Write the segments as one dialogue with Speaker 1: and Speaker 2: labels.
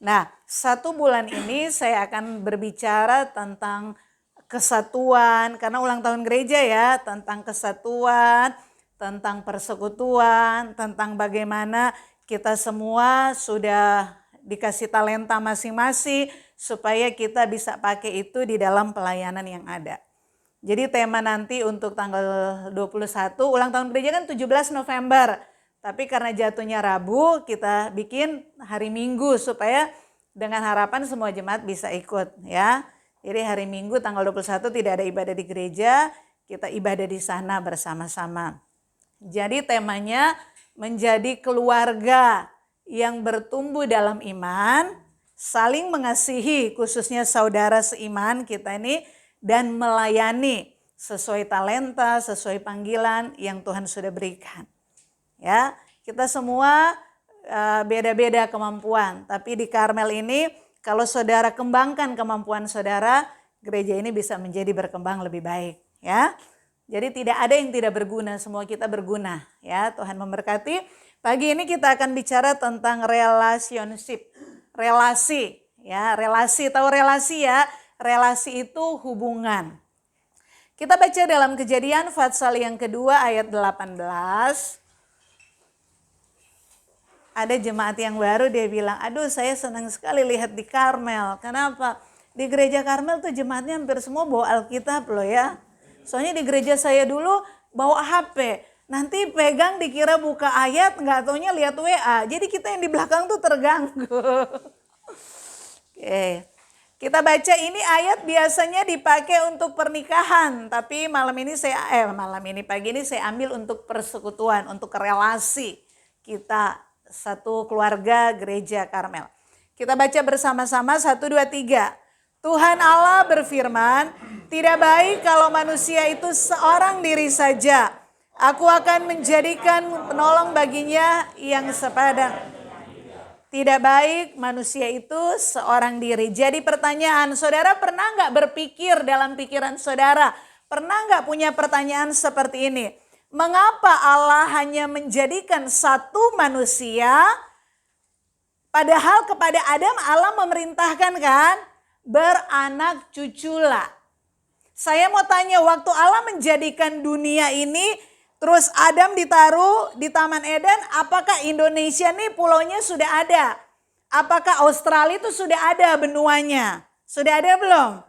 Speaker 1: Nah, 1 bulan ini saya akan berbicara tentang kesatuan, karena ulang tahun gereja ya, tentang kesatuan, tentang persekutuan, tentang bagaimana kita semua sudah dikasih talenta masing-masing supaya kita bisa pakai itu di dalam pelayanan yang ada. Jadi tema nanti untuk tanggal 21, ulang tahun gereja kan 17 November. Tapi karena jatuhnya Rabu, kita bikin hari Minggu supaya dengan harapan semua jemaat bisa ikut ya. Jadi hari Minggu tanggal 21 tidak ada ibadah di gereja, kita ibadah di sana bersama-sama. Jadi temanya menjadi keluarga yang bertumbuh dalam iman, saling mengasihi khususnya saudara seiman kita ini, dan melayani sesuai talenta, sesuai panggilan yang Tuhan sudah berikan. Ya, kita semua beda-beda kemampuan, tapi di Karmel ini kalau saudara kembangkan kemampuan saudara, gereja ini bisa menjadi berkembang lebih baik, ya. Jadi tidak ada yang tidak berguna, semua kita berguna, ya. Tuhan memberkati. Pagi ini kita akan bicara tentang relationship, relasi, ya, relasi, tahu relasi ya? Relasi itu hubungan. Kita baca dalam Kejadian pasal yang kedua ayat 18. Ada jemaat yang baru dia bilang, aduh saya senang sekali lihat di Karmel. Kenapa? Di gereja Karmel tuh jemaatnya hampir semua bawa Alkitab loh ya. Soalnya di gereja saya dulu bawa HP. Nanti pegang dikira buka ayat, nggak taunya lihat WA. Jadi kita yang di belakang tuh terganggu. Oke. Kita baca ini ayat biasanya dipakai untuk pernikahan, tapi pagi ini saya ambil untuk persekutuan, untuk relasi kita satu keluarga gereja Karmel. Kita baca bersama-sama 1, 2, 3. Tuhan Allah berfirman, tidak baik kalau manusia itu seorang diri saja. Aku akan menjadikan penolong baginya yang sepadan. Tidak baik manusia itu seorang diri. Jadi pertanyaan, saudara pernah nggak berpikir dalam pikiran saudara? Pernah nggak punya pertanyaan seperti ini? Mengapa Allah hanya menjadikan satu manusia? Padahal kepada Adam Allah memerintahkan kan? Beranak cuculah. Saya mau tanya, waktu Allah menjadikan dunia ini, terus Adam ditaruh di Taman Eden, apakah Indonesia nih pulaunya sudah ada? Apakah Australia itu sudah ada benuanya? Sudah ada belum?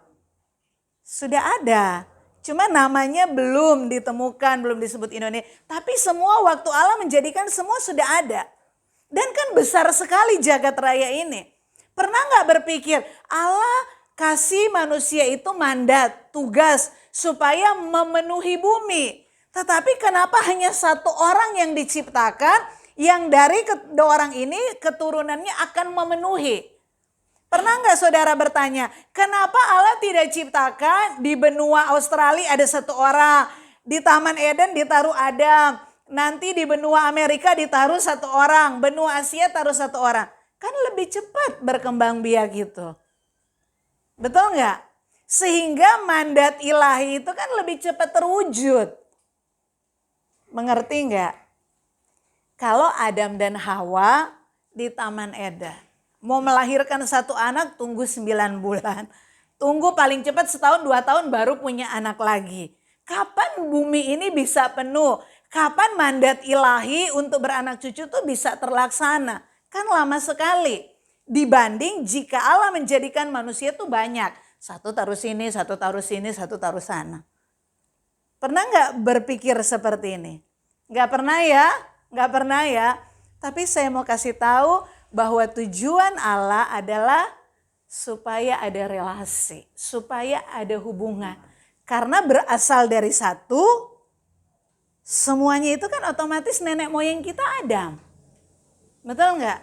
Speaker 1: Sudah ada. Cuma namanya belum ditemukan, belum disebut Indonesia. Tapi semua waktu Allah menjadikan semua sudah ada. Dan kan besar sekali jagat raya ini. Pernah gak berpikir Allah kasih manusia itu mandat, tugas supaya memenuhi bumi. Tetapi kenapa hanya satu orang yang diciptakan yang dari kedua orang ini keturunannya akan memenuhi? Pernah nggak saudara bertanya, kenapa Allah tidak ciptakan di benua Australia ada satu orang, di Taman Eden ditaruh Adam, nanti di benua Amerika ditaruh satu orang, benua Asia taruh satu orang. Kan lebih cepat berkembang biak gitu. Betul nggak? Sehingga mandat ilahi itu kan lebih cepat terwujud. Mengerti nggak? Kalau Adam dan Hawa di Taman Eden, mau melahirkan satu anak tunggu 9 bulan. Tunggu paling cepat 1 tahun 2 tahun baru punya anak lagi. Kapan bumi ini bisa penuh? Kapan mandat ilahi untuk beranak cucu tuh bisa terlaksana? Kan lama sekali. Dibanding jika Allah menjadikan manusia tuh banyak. Satu taruh sini, satu taruh sini, satu taruh sana. Pernah nggak berpikir seperti ini? Nggak pernah ya? Nggak pernah ya? Tapi saya mau kasih tahu bahwa tujuan Allah adalah supaya ada relasi, supaya ada hubungan. Karena berasal dari satu, semuanya itu kan otomatis nenek moyang kita Adam. Betul nggak?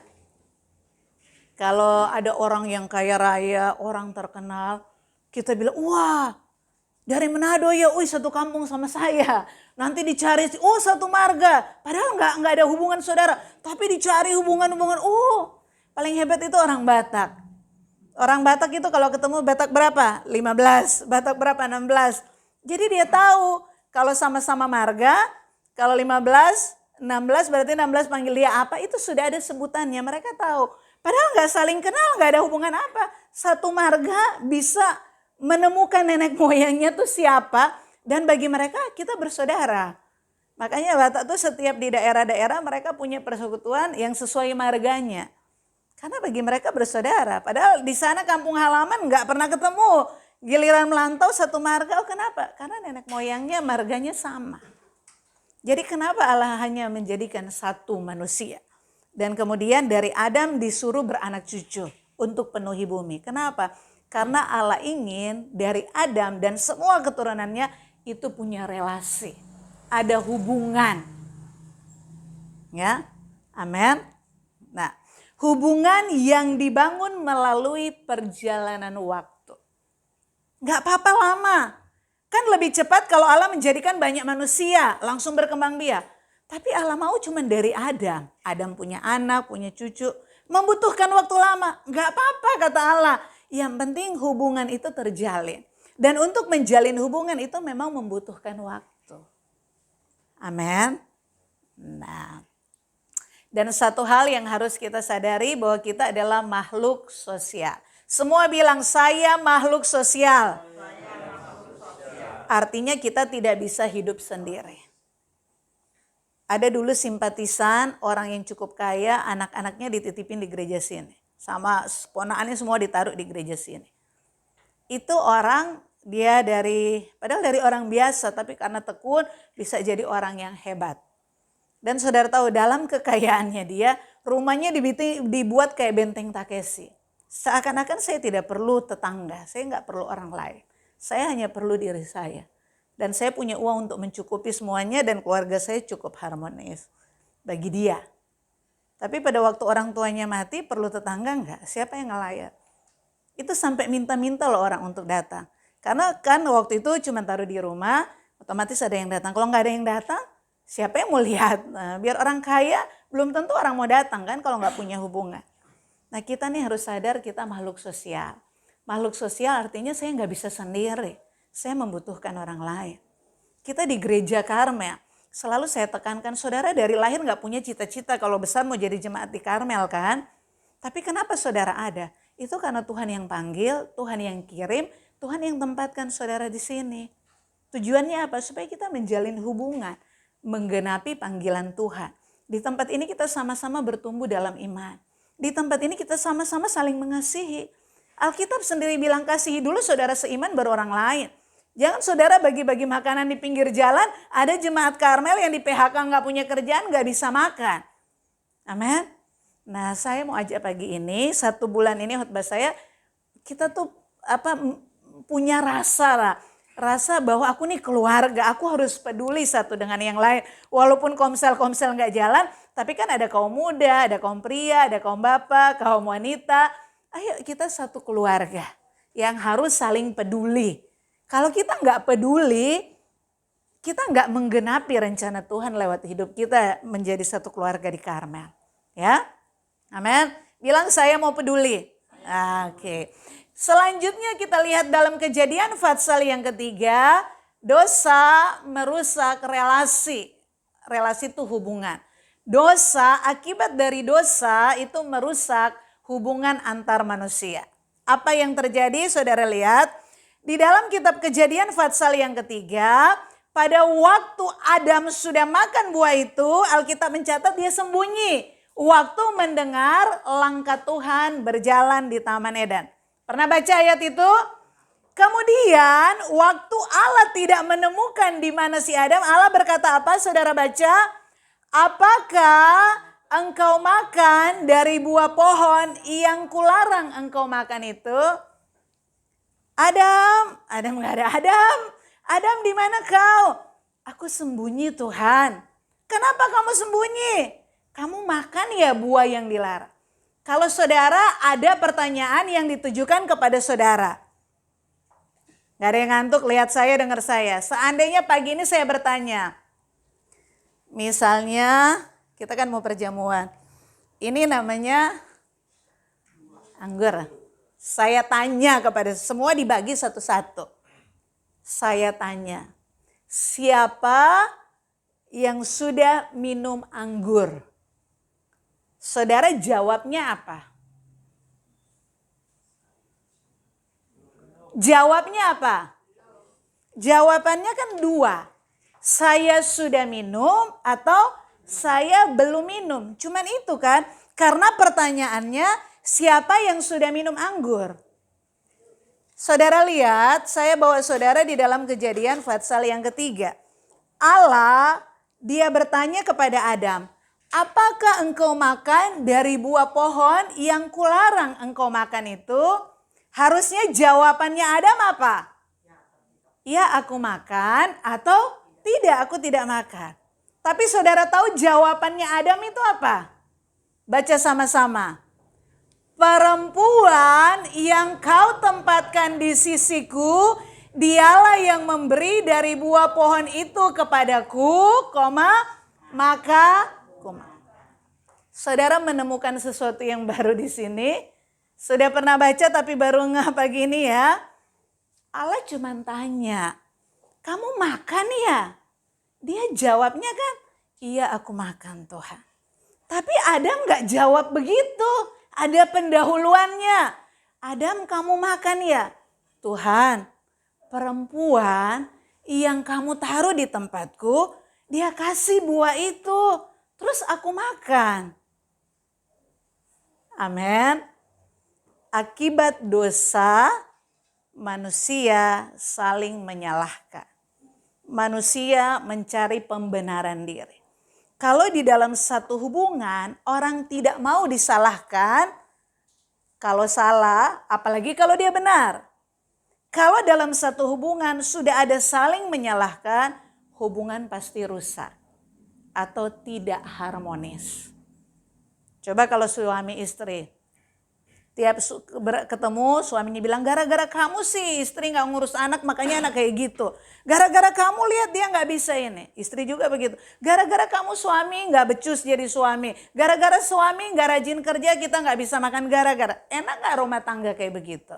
Speaker 1: Kalau ada orang yang kaya raya, orang terkenal, kita bilang, wah dari Manado ya, satu kampung sama saya. Nanti dicari, satu marga. Padahal nggak ada hubungan saudara. Tapi dicari hubungan-hubungan, paling hebat itu orang Batak. Orang Batak itu kalau ketemu Batak berapa? 15. Batak berapa? 16. Jadi dia tahu kalau sama-sama marga, kalau 15, 16 berarti 16 panggil dia apa, itu sudah ada sebutannya. Mereka tahu. Padahal nggak saling kenal, nggak ada hubungan apa. Satu marga bisa menemukan nenek moyangnya tuh siapa. Dan bagi mereka kita bersaudara. Makanya Batak tuh setiap di daerah-daerah mereka punya persekutuan yang sesuai marganya. Karena bagi mereka bersaudara. Padahal di sana kampung halaman nggak pernah ketemu. Giliran melantau satu marga, oh kenapa? Karena nenek moyangnya marganya sama. Jadi kenapa Allah hanya menjadikan satu manusia? Dan kemudian dari Adam disuruh beranak cucu untuk penuhi bumi. Kenapa? Karena Allah ingin dari Adam dan semua keturunannya itu punya relasi. Ada hubungan. Ya, amin. Nah, hubungan yang dibangun melalui perjalanan waktu. Gak apa-apa lama. Kan lebih cepat kalau Allah menjadikan banyak manusia langsung berkembang biak. Tapi Allah mau cuma dari Adam. Adam punya anak, punya cucu. Membutuhkan waktu lama. Gak apa-apa kata Allah. Yang penting hubungan itu terjalin. Dan untuk menjalin hubungan itu memang membutuhkan waktu. Amin. Nah. Dan satu hal yang harus kita sadari bahwa kita adalah makhluk sosial. Semua bilang saya makhluk sosial. Artinya kita tidak bisa hidup sendiri. Ada dulu simpatisan orang yang cukup kaya, anak-anaknya dititipin di gereja sini. Sama ponakannya semua ditaruh di gereja sini. Itu orang dia padahal dari orang biasa, tapi karena tekun bisa jadi orang yang hebat. Dan saudara tahu dalam kekayaannya dia, rumahnya dibuat kayak benteng Takeshi. Seakan-akan saya tidak perlu tetangga, saya nggak perlu orang lain. Saya hanya perlu diri saya. Dan saya punya uang untuk mencukupi semuanya dan keluarga saya cukup harmonis. Bagi dia. Tapi pada waktu orang tuanya mati perlu tetangga enggak? Siapa yang ngelayat? Itu sampai minta-minta loh orang untuk datang. Karena kan waktu itu cuma taruh di rumah, otomatis ada yang datang. Kalau nggak ada yang datang, siapa yang mau lihat? Nah, biar orang kaya belum tentu orang mau datang kan kalau nggak punya hubungan. Nah kita nih harus sadar kita makhluk sosial. Makhluk sosial artinya saya nggak bisa sendiri. Saya membutuhkan orang lain. Kita di gereja Karmel, selalu saya tekankan saudara dari lahir nggak punya cita-cita kalau besar mau jadi jemaat di Karmel kan. Tapi kenapa saudara ada? Itu karena Tuhan yang panggil, Tuhan yang kirim, Tuhan yang tempatkan saudara di sini. Tujuannya apa? Supaya kita menjalin hubungan, menggenapi panggilan Tuhan. Di tempat ini kita sama-sama bertumbuh dalam iman. Di tempat ini kita sama-sama saling mengasihi. Alkitab sendiri bilang kasihi dulu saudara seiman baru orang lain. Jangan saudara bagi-bagi makanan di pinggir jalan, ada jemaat Karmel yang di PHK nggak punya kerjaan, nggak bisa makan. Amin. Nah saya mau ajak pagi ini, 1 bulan ini khotbah saya, kita tuh punya rasa bahwa aku nih keluarga, aku harus peduli satu dengan yang lain. Walaupun komsel nggak jalan, tapi kan ada kaum muda, ada kaum pria, ada kaum bapak, kaum wanita. Ayo kita satu keluarga yang harus saling peduli. Kalau kita nggak peduli, kita nggak menggenapi rencana Tuhan lewat hidup kita menjadi satu keluarga di Karmel. Ya, amin. Bilang saya mau peduli. Oke. Selanjutnya kita lihat dalam Kejadian pasal yang ketiga, dosa merusak relasi. Relasi itu hubungan. Dosa, akibat dari dosa itu merusak hubungan antar manusia. Apa yang terjadi saudara lihat? Di dalam kitab Kejadian pasal yang ketiga, pada waktu Adam sudah makan buah itu, Alkitab mencatat dia sembunyi. Waktu mendengar langkah Tuhan berjalan di Taman Eden. Pernah baca ayat itu? Kemudian waktu Allah tidak menemukan di mana si Adam, Allah berkata apa? Saudara baca, apakah engkau makan dari buah pohon yang kularang engkau makan itu? Adam nggak ada. Adam di mana kau? Aku sembunyi Tuhan. Kenapa kamu sembunyi? Kamu makan ya buah yang dilarang. Kalau saudara ada pertanyaan yang ditujukan kepada saudara. Gak ada yang ngantuk, lihat saya, dengar saya. Seandainya pagi ini saya bertanya. Misalnya kita kan mau perjamuan. Ini namanya anggur. Saya tanya kepada semua dibagi satu-satu. Saya tanya, siapa yang sudah minum anggur? Saudara jawabnya apa? Jawabnya apa? Jawabannya kan dua. Saya sudah minum atau saya belum minum. Cuman itu kan, karena pertanyaannya siapa yang sudah minum anggur? Saudara lihat, saya bawa saudara di dalam Kejadian pasal yang ketiga. Allah, dia bertanya kepada Adam, apakah engkau makan dari buah pohon yang kularang engkau makan itu? Harusnya jawabannya Adam apa? Ya, aku makan, atau tidak, aku tidak makan. Tapi saudara tahu jawabannya Adam itu apa? Baca sama-sama. Perempuan yang kau tempatkan di sisiku, dialah yang memberi dari buah pohon itu kepadaku, maka saudara menemukan sesuatu yang baru di sini. Sudah pernah baca tapi baru ngeh pagi ini ya. Allah cuma tanya, kamu makan ya? Dia jawabnya kan, iya aku makan Tuhan. Tapi Adam gak jawab begitu. Ada pendahuluannya. Adam, kamu makan ya? Tuhan, perempuan yang kamu taruh di tempatku, dia kasih buah itu. Terus aku makan. Amin. Akibat dosa, manusia saling menyalahkan. Manusia mencari pembenaran diri. Kalau di dalam satu hubungan orang tidak mau disalahkan, kalau salah apalagi kalau dia benar. Kalau dalam satu hubungan sudah ada saling menyalahkan, hubungan pasti rusak atau tidak harmonis. Coba kalau suami istri, tiap ketemu suaminya bilang gara-gara kamu sih istri gak ngurus anak makanya anak kayak gitu. Gara-gara kamu lihat dia gak bisa ini. Istri juga begitu. Gara-gara kamu suami gak becus jadi suami. Gara-gara suami gak rajin kerja kita gak bisa makan gara-gara. Enak gak rumah tangga kayak begitu?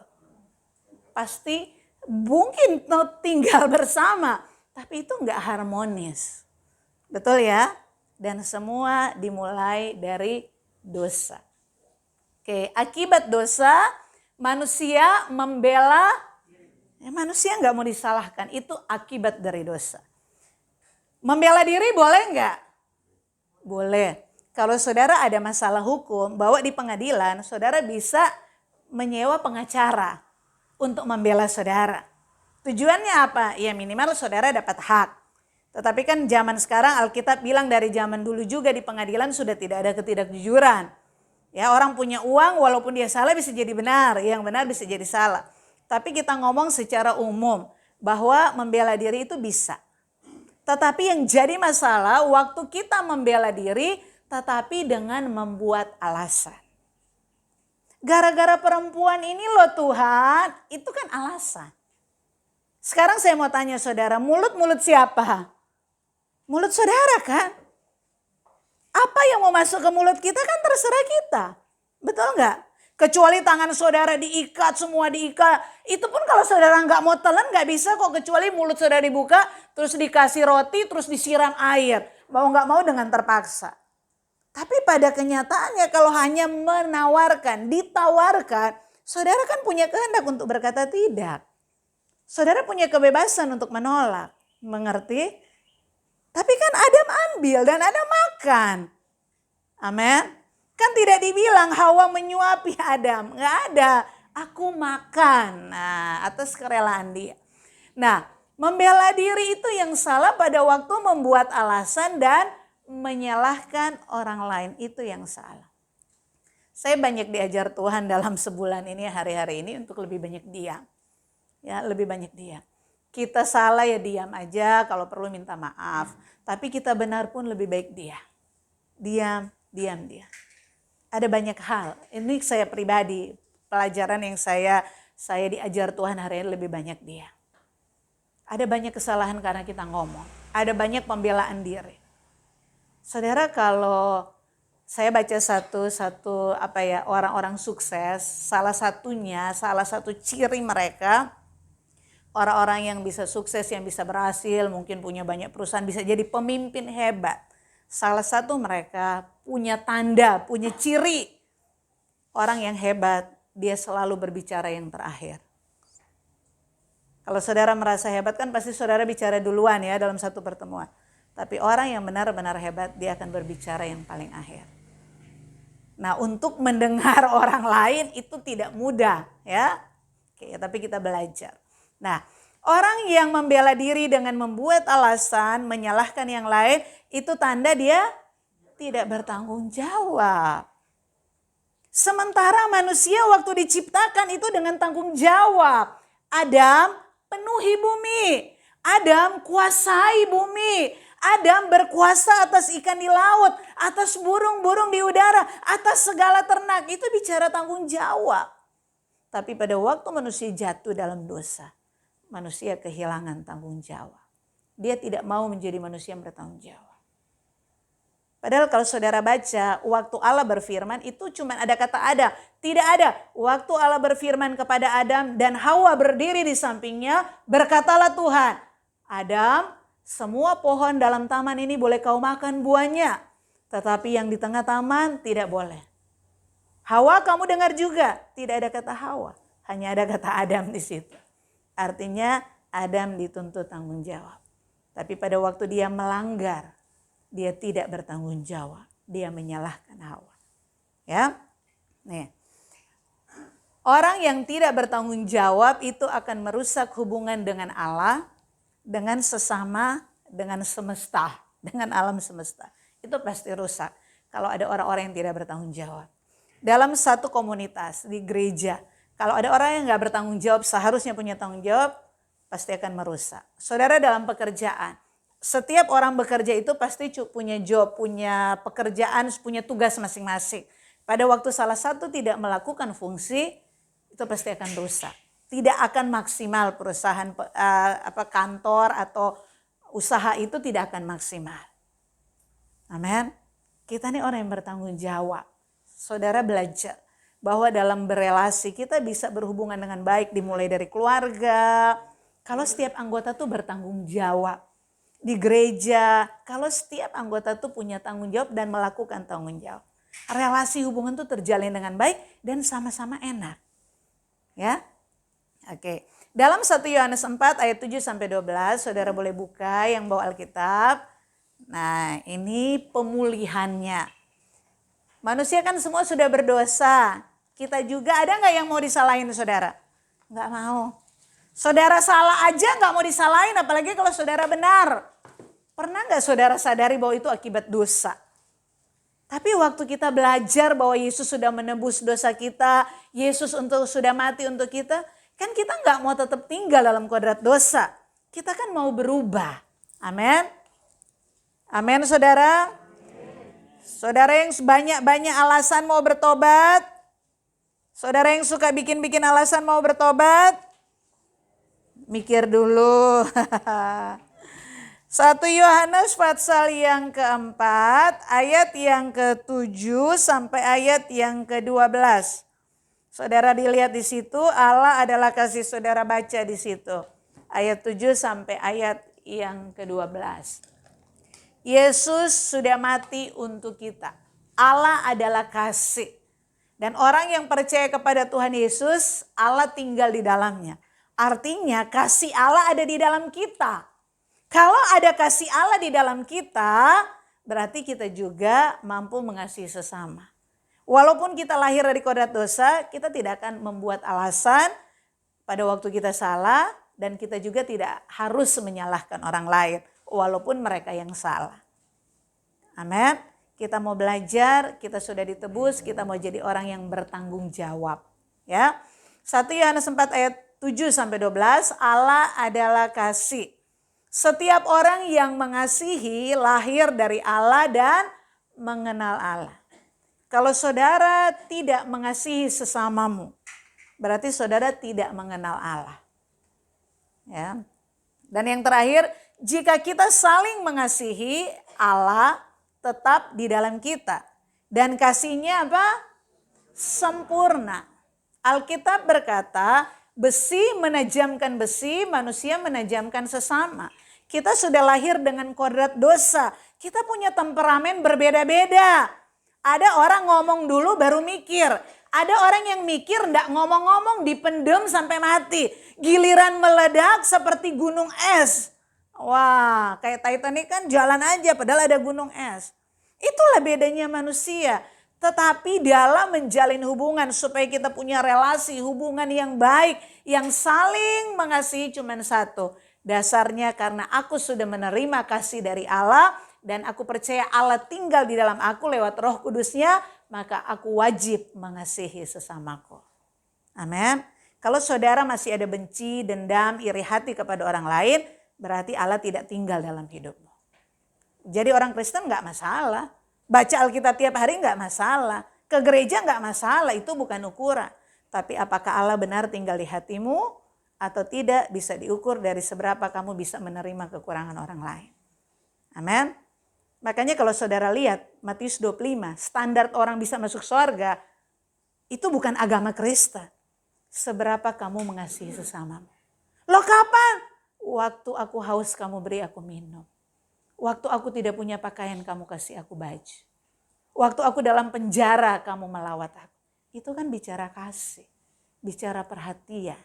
Speaker 1: Pasti mungkin tinggal bersama. Tapi itu gak harmonis. Betul ya? Dan semua dimulai dari dosa. Oke, akibat dosa manusia membela, manusia nggak mau disalahkan, itu akibat dari dosa. Membela diri boleh nggak? Boleh. Kalau saudara ada masalah hukum, bawa di pengadilan, saudara bisa menyewa pengacara untuk membela saudara. Tujuannya apa? Ya minimal saudara dapat hak. Tetapi kan zaman sekarang Alkitab bilang dari zaman dulu juga di pengadilan sudah tidak ada ketidakjujuran. Ya, orang punya uang walaupun dia salah bisa jadi benar, yang benar bisa jadi salah. Tapi kita ngomong secara umum bahwa membela diri itu bisa. Tetapi yang jadi masalah waktu kita membela diri tetapi dengan membuat alasan. Gara-gara perempuan ini loh Tuhan, itu kan alasan. Sekarang saya mau tanya saudara, mulut-mulut siapa? Mulut saudara kan? Apa yang mau masuk ke mulut kita kan terserah kita. Betul nggak? Kecuali tangan saudara diikat, semua diikat. Itu pun kalau saudara nggak mau telan nggak bisa kok. Kecuali mulut saudara dibuka, terus dikasih roti, terus disiram air. Mau nggak mau dengan terpaksa. Tapi pada kenyataannya kalau hanya menawarkan, ditawarkan, saudara kan punya kehendak untuk berkata tidak. Saudara punya kebebasan untuk menolak. Mengerti? Tapi kan Adam ambil dan Adam makan. Amin. Kan tidak dibilang Hawa menyuapi Adam. Nggak ada. Aku makan. Nah, atas kerelaan dia. Nah, membela diri itu yang salah pada waktu membuat alasan dan menyalahkan orang lain. Itu yang salah. Saya banyak diajar Tuhan dalam sebulan ini, hari-hari ini untuk lebih banyak diam. Ya, lebih banyak diam. Kita salah ya diam aja, kalau perlu minta maaf. Tapi kita benar pun lebih baik diam. Diam. Ada banyak hal. Ini saya pribadi, pelajaran yang saya diajar Tuhan hari ini lebih banyak diam. Ada banyak kesalahan karena kita ngomong. Ada banyak pembelaan diri. Saudara, kalau saya baca satu orang-orang sukses, salah satu ciri mereka, orang-orang yang bisa sukses, yang bisa berhasil, mungkin punya banyak perusahaan, bisa jadi pemimpin hebat. Salah satu mereka punya tanda, punya ciri. Orang yang hebat, dia selalu berbicara yang terakhir. Kalau saudara merasa hebat kan pasti saudara bicara duluan ya dalam satu pertemuan. Tapi orang yang benar-benar hebat dia akan berbicara yang paling akhir. Nah, untuk mendengar orang lain itu tidak mudah ya. Oke, tapi kita belajar. Nah, orang yang membela diri dengan membuat alasan, menyalahkan yang lain, itu tanda dia tidak bertanggung jawab. Sementara manusia waktu diciptakan itu dengan tanggung jawab. Adam penuhi bumi. Adam kuasai bumi. Adam berkuasa atas ikan di laut, atas burung-burung di udara, atas segala ternak. Itu bicara tanggung jawab. Tapi pada waktu manusia jatuh dalam dosa, manusia kehilangan tanggung jawab. Dia tidak mau menjadi manusia yang bertanggung jawab. Padahal kalau saudara baca, waktu Allah berfirman itu cuma ada kata ada. Tidak ada. Waktu Allah berfirman kepada Adam dan Hawa berdiri di sampingnya, berkatalah Tuhan, Adam, semua pohon dalam taman ini boleh kau makan buahnya. Tetapi yang di tengah taman tidak boleh. Hawa kamu dengar juga, tidak ada kata Hawa. Hanya ada kata Adam di situ. Artinya Adam dituntut tanggung jawab. Tapi pada waktu dia melanggar, dia tidak bertanggung jawab. Dia menyalahkan Hawa. Ya. Nih. Orang yang tidak bertanggung jawab itu akan merusak hubungan dengan Allah, dengan sesama, dengan semesta, dengan alam semesta. Itu pasti rusak kalau ada orang-orang yang tidak bertanggung jawab. Dalam satu komunitas, di gereja, kalau ada orang yang gak bertanggung jawab, seharusnya punya tanggung jawab, pasti akan merusak. Saudara dalam pekerjaan, setiap orang bekerja itu pasti punya job, punya pekerjaan, punya tugas masing-masing. Pada waktu salah satu tidak melakukan fungsi, itu pasti akan rusak. Tidak akan maksimal perusahaan, kantor atau usaha itu tidak akan maksimal. Amin. Kita ini orang yang bertanggung jawab. Saudara belajar bahwa dalam berelasi kita bisa berhubungan dengan baik dimulai dari keluarga. Kalau setiap anggota tuh bertanggung jawab. Di gereja, kalau setiap anggota tuh punya tanggung jawab dan melakukan tanggung jawab. Relasi hubungan tuh terjalin dengan baik dan sama-sama enak. Ya. Oke. Dalam 1 Yohanes 4 ayat 7 sampai 12, saudara boleh buka yang bawa Alkitab. Nah, ini pemulihannya. Manusia kan semua sudah berdosa. Kita juga, ada gak yang mau disalahin saudara? Gak mau. Saudara salah aja gak mau disalahin, apalagi kalau saudara benar. Pernah gak saudara sadari bahwa itu akibat dosa? Tapi waktu kita belajar bahwa Yesus sudah menebus dosa kita, Yesus sudah mati untuk kita, kan kita gak mau tetap tinggal dalam kodrat dosa. Kita kan mau berubah. Amin. Amin saudara. Saudara yang banyak-banyak alasan mau bertobat. Saudara yang suka bikin-bikin alasan mau bertobat. Mikir dulu. 1 Yohanes pasal yang keempat, ayat yang ke-7 sampai ayat yang ke-12. Saudara dilihat di situ, Allah adalah kasih, saudara baca di situ. Ayat 7 sampai ayat yang ke-12. Yesus sudah mati untuk kita. Allah adalah kasih. Dan orang yang percaya kepada Tuhan Yesus, Allah tinggal di dalamnya. Artinya kasih Allah ada di dalam kita. Kalau ada kasih Allah di dalam kita, berarti kita juga mampu mengasihi sesama. Walaupun kita lahir dari kodrat dosa, kita tidak akan membuat alasan pada waktu kita salah. Dan kita juga tidak harus menyalahkan orang lain, walaupun mereka yang salah. Amin. Kita mau belajar, kita sudah ditebus, kita mau jadi orang yang bertanggung jawab. Ya. 1 Yohanes 4 ayat 7 sampai 12, Allah adalah kasih. Setiap orang yang mengasihi lahir dari Allah dan mengenal Allah. Kalau saudara tidak mengasihi sesamamu, berarti saudara tidak mengenal Allah. Ya. Dan yang terakhir, jika kita saling mengasihi, Allah tetap di dalam kita. Dan kasihnya apa? Sempurna. Alkitab berkata, besi menajamkan besi, manusia menajamkan sesama. Kita sudah lahir dengan kodrat dosa. Kita punya temperamen berbeda-beda. Ada orang ngomong dulu baru mikir. Ada orang yang mikir ndak ngomong-ngomong dipendem sampai mati. Giliran meledak seperti gunung es. Wah, kayak Titanic kan jalan aja padahal ada gunung es. Itulah bedanya manusia. Tetapi dalam menjalin hubungan supaya kita punya relasi, hubungan yang baik, yang saling mengasihi cuma satu. Dasarnya karena aku sudah menerima kasih dari Allah dan aku percaya Allah tinggal di dalam aku lewat Roh Kudusnya, maka aku wajib mengasihi sesamaku. Amin. Kalau saudara masih ada benci, dendam, iri hati kepada orang lain, berarti Allah tidak tinggal dalam hidupmu. Jadi orang Kristen gak masalah. Baca Alkitab tiap hari gak masalah. Ke gereja gak masalah, itu bukan ukuran. Tapi apakah Allah benar tinggal di hatimu atau tidak bisa diukur dari seberapa kamu bisa menerima kekurangan orang lain. Amin. Makanya kalau saudara lihat Matius 25, standar orang bisa masuk surga, itu bukan agama Kristen. Seberapa kamu mengasihi sesamamu. Loh kapan? Waktu aku haus kamu beri aku minum. Waktu aku tidak punya pakaian kamu kasih aku baju. Waktu aku dalam penjara kamu melawat aku. Itu kan bicara kasih. Bicara perhatian.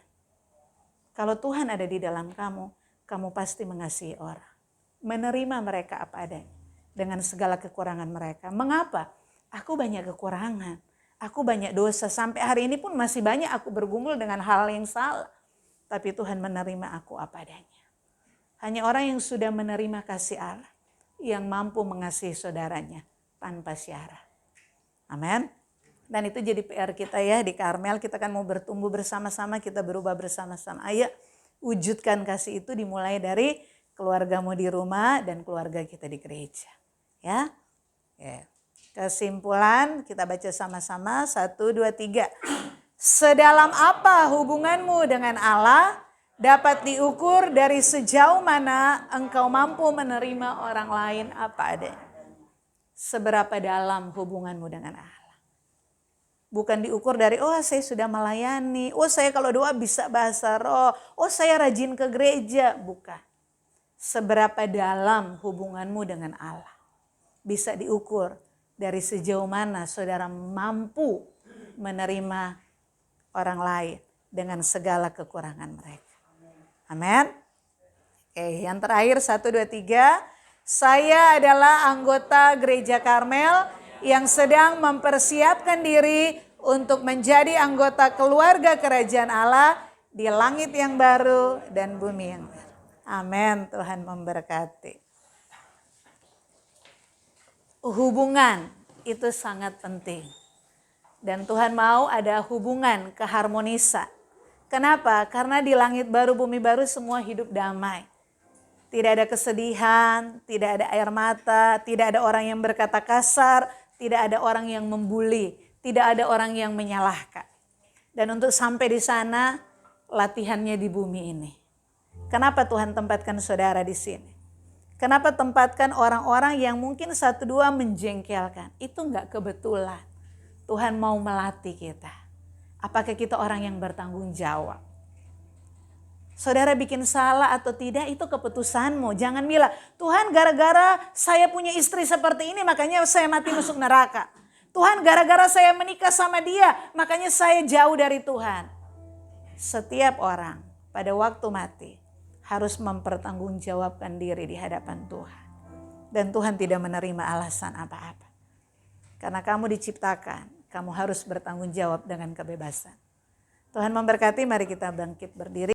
Speaker 1: Kalau Tuhan ada di dalam kamu, kamu pasti mengasihi orang. Menerima mereka apa adanya. Dengan segala kekurangan mereka. Mengapa? Aku banyak kekurangan. Aku banyak dosa. Sampai hari ini pun masih banyak aku bergumul dengan hal yang salah. Tapi Tuhan menerima aku apa adanya. Hanya orang yang sudah menerima kasih Allah yang mampu mengasihi saudaranya tanpa syarat. Amin. Dan itu jadi PR kita ya di Karmel. Kita kan mau bertumbuh bersama-sama, kita berubah bersama-sama. Ayo wujudkan kasih itu dimulai dari keluargamu di rumah dan keluarga kita di gereja. Ya. Kesimpulan kita baca sama-sama 1, 2, 3. Sedalam apa hubunganmu dengan Allah? Dapat diukur dari sejauh mana engkau mampu menerima orang lain apa adanya. Seberapa dalam hubunganmu dengan Allah. Bukan diukur dari, oh saya sudah melayani, oh saya kalau doa bisa bahasa roh, oh saya rajin ke gereja. Bukan. Seberapa dalam hubunganmu dengan Allah. Bisa diukur dari sejauh mana saudara mampu menerima orang lain dengan segala kekurangan mereka. Amin. Oke, yang terakhir 1, 2, 3. Saya adalah anggota Gereja Karmel yang sedang mempersiapkan diri untuk menjadi anggota keluarga kerajaan Allah di langit yang baru dan bumi yang baru. Amin. Tuhan memberkati. Hubungan itu sangat penting. Dan Tuhan mau ada hubungan keharmonisan. Kenapa? Karena di langit baru, bumi baru semua hidup damai. Tidak ada kesedihan, tidak ada air mata, tidak ada orang yang berkata kasar, tidak ada orang yang membuli, tidak ada orang yang menyalahkan. Dan untuk sampai di sana, latihannya di bumi ini. Kenapa Tuhan tempatkan saudara di sini? Kenapa tempatkan orang-orang yang mungkin 1-2 menjengkelkan? Itu enggak kebetulan. Tuhan mau melatih kita. Apakah kita orang yang bertanggung jawab? Saudara bikin salah atau tidak itu keputusanmu. Jangan bilang, Tuhan gara-gara saya punya istri seperti ini makanya saya mati masuk neraka. Tuhan gara-gara saya menikah sama dia makanya saya jauh dari Tuhan. Setiap orang pada waktu mati harus mempertanggungjawabkan diri di hadapan Tuhan. Dan Tuhan tidak menerima alasan apa-apa. Karena kamu diciptakan. Kamu harus bertanggung jawab dengan kebebasan. Tuhan memberkati, mari kita bangkit berdiri.